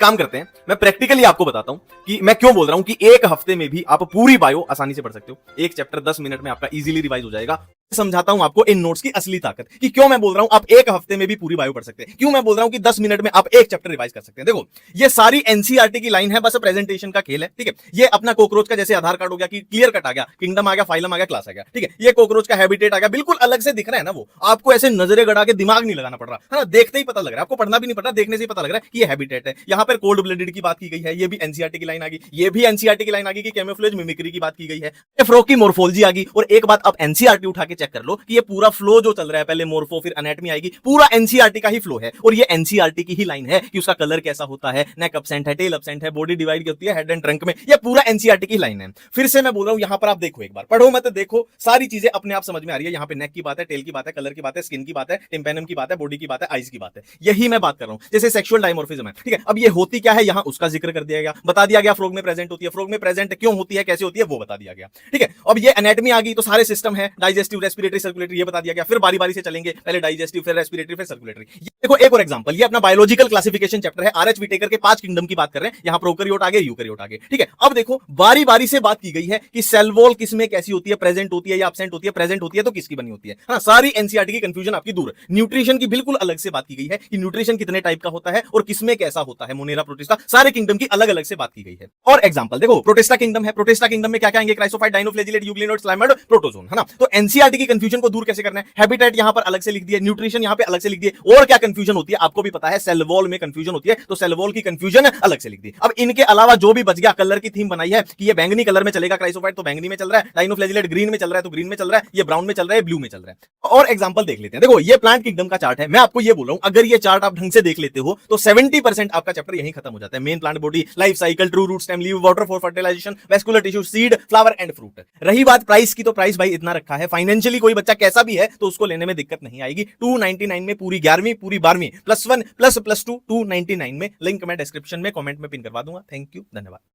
काम करते हैं, मैं प्रैक्टिकली आपको बताता हूं कि मैं क्यों बोल रहा हूं कि एक हफ्ते में भी आप पूरी बायो आसानी से पढ़ सकते हो। एक चैप्टर 10 मिनट में आपका इजीली रिवाइज हो जाएगा। समझाता हूं आपको इन नोट्स की असली ताकत कि क्यों मैं बोल रहा हूं आप एक हफ्ते में भी पूरी बायो पढ़ सकते हैं, क्यों मैं बोल रहा हूं कि 10 मिनट में आप एक चैप्टर रिवाइज कर सकते हैं। देखो, ये सारी एनसीईआरटी की लाइन है, बस प्रेजेंटेशन का खेल है, ठीक है। ये अपना कॉकरोच का जैसे आधार कार्ड हो गया कि क्लियर कट आ गया, किंगडम आ गया, फाइलम आ गया, क्लास आ गया, ठीक है। ये कॉकरोच का हैबिटेट आ गया, बिल्कुल अलग से दिख रहा है ना, वो आपको ऐसे नजरें गड़ा के दिमाग नहीं लगाना पड़ रहा है ना, देखते ही पता लग रहा है, आपको पढ़ना भी नहीं पड़ रहा, देखने से ही पता लग रहा है कि ये हैबिटेट है। यहां पर कोल्ड ब्लडेड की बात की गई है, ये भी एनसीईआरटी की लाइन आ गई, ये भी एनसीईआरटी की लाइन आ गई कि कैमोफ्लेज मिमिक्री की बात की गई है, फ्रो की मोर्फोलॉजी आ गई। और एक बात आप एनसीईआरटी उठा के चेक कर लो कि ये पूरा फ्लो जो चल रहा है, पहले मोर्फो फिर एनाटॉमी आएगी, पूरा एनसीईआरटी का ही फ्लो है। और ये एनसीईआरटी की ही लाइन है कि उसका कलर कैसा होता है, नेक एब्सेंट है, टेल एब्सेंट है, बॉडी डिवाइड होती है हेड एंड ट्रंक में, ये पूरा एनसीईआरटी की लाइन है। फिर से मैं बोल रहा हूं, यहां पर आप देखो, एक बार पढ़ो मत, देखो सारी चीजें अपने आप समझ में आ रही है। यहां पे नेक की बात है, टेल की बात है, कलर की बात है, स्किन की बात है, टिम्पेनम की बात है, बॉडी की बात है, आइज की बात है, यही मैं बात कर रहा हूं। जैसे सेक्सुअल डायमॉर्फिज्म है, ठीक है। अब ये होती क्या है, यहां उसका जिक्र कर दिया गया, बता दिया गया फ्रॉग में प्रेजेंट होती है, फ्रॉग में प्रेजेंट क्यों होती है, कैसे होती है, वो बता दिया गया, ठीक है। अब ये एनाटॉमी आ गई, तो सारे सिस्टम है, डाइजेस्टिव, रेस्पिरेटरी, सर्कुलेटरी, ये बता दिया गया। फिर बारी बारी से चलेंगे, पहले डाइजेस्टिव, फिर रेस्पिरेटरी, फिर सर्कुलेटरी। देखो एक और एग्जांपल, ये अपना बायोलॉजिकल क्लासिफिकेशन चैप्टर है, आरएच विटेकर के 5 किंगडम की बात कर रहे हैं। यहां प्रोकैरियोट आ गए, यूकैरियोट आ गए, ठीक है। अब देखो बारी बारी से बात की गई है कि सेल वॉल किसमें कैसी होती है, प्रेजेंट होती है या एब्सेंट होती है, प्रेजेंट होती है तो किसकी बनी होती है। हाँ, सारी एनसीईआरटी की कंफ्यूजन आपकी दूर। न्यूट्रिशन की बिल्कुल अलग से बात की गई है कि न्यूट्रिशन कितने टाइप का होता है और किसमें कैसा होता है, मोनेरा, प्रोटिस्टा, सारे किंगडम की अलग अलग से बात की गई है। और एग्जांपल देखो, प्रोटिस्टा किंगडम है, प्रोटिस्टा किंगडम में क्या क्या आएंगे, क्राइसोफाइट, डाइनोफ्लेजिलेट, यूग्लिनोड, स्लाइमर्ड, प्रोटोजोन, है ना। तो एनसीईआरटी की कंफ्यूजन को दूर कैसे करना है, हैबिटेट यहां पर अलग से लिख दिया, न्यूट्रिशन यहां पे अलग से लिख दिए। और क्या कंफ्यूजन होती है आपको भी पता है, सेल वॉल में कंफ्यूजन होती है, तो सेल वॉल की कंफ्यूजन अलग से लिख दी। अब इनके अलावा जो भी बच गया, कलर की थीम बनाई है कि ये बैंगनी कलर में चलेगा, क्राइसोफाइट तो बैंगनी में चल रहा है, डाइनोफ्लेजिलेट ग्रीन में चल रहा है तो ग्रीन में चल रहा है, ये ब्राउन में चल रहा है, ब्लू में चल रहा है। और एग्जांपल देख लेते हैं। देखो ये प्लांट किंगडम का चार्ट है, मैं आपको ये बोल रहा हूं, अगर ये चार्ट आप ढंग से देख लेते हो तो 70% आपका चैप्टर यहीं खत्म हो जाता है। Main plant body, life cycle, true root, stem, leave, water for fertilization, vascular tissue, seed, flower and fruit. रही बात प्राइस की, तो प्राइस भाई इतना रखा है, फाइनेंशियली कोई बच्चा कैसा भी है तो उसको लेने में दिक्कत नहीं आएगी। 299 में पूरी 11वीं, पूरी 12वीं, +1 ++2 299 में। लिंक मैं डिस्क्रिप्शन में कमेंट में पिन करवा दूंगा। थैंक यू, धन्यवाद।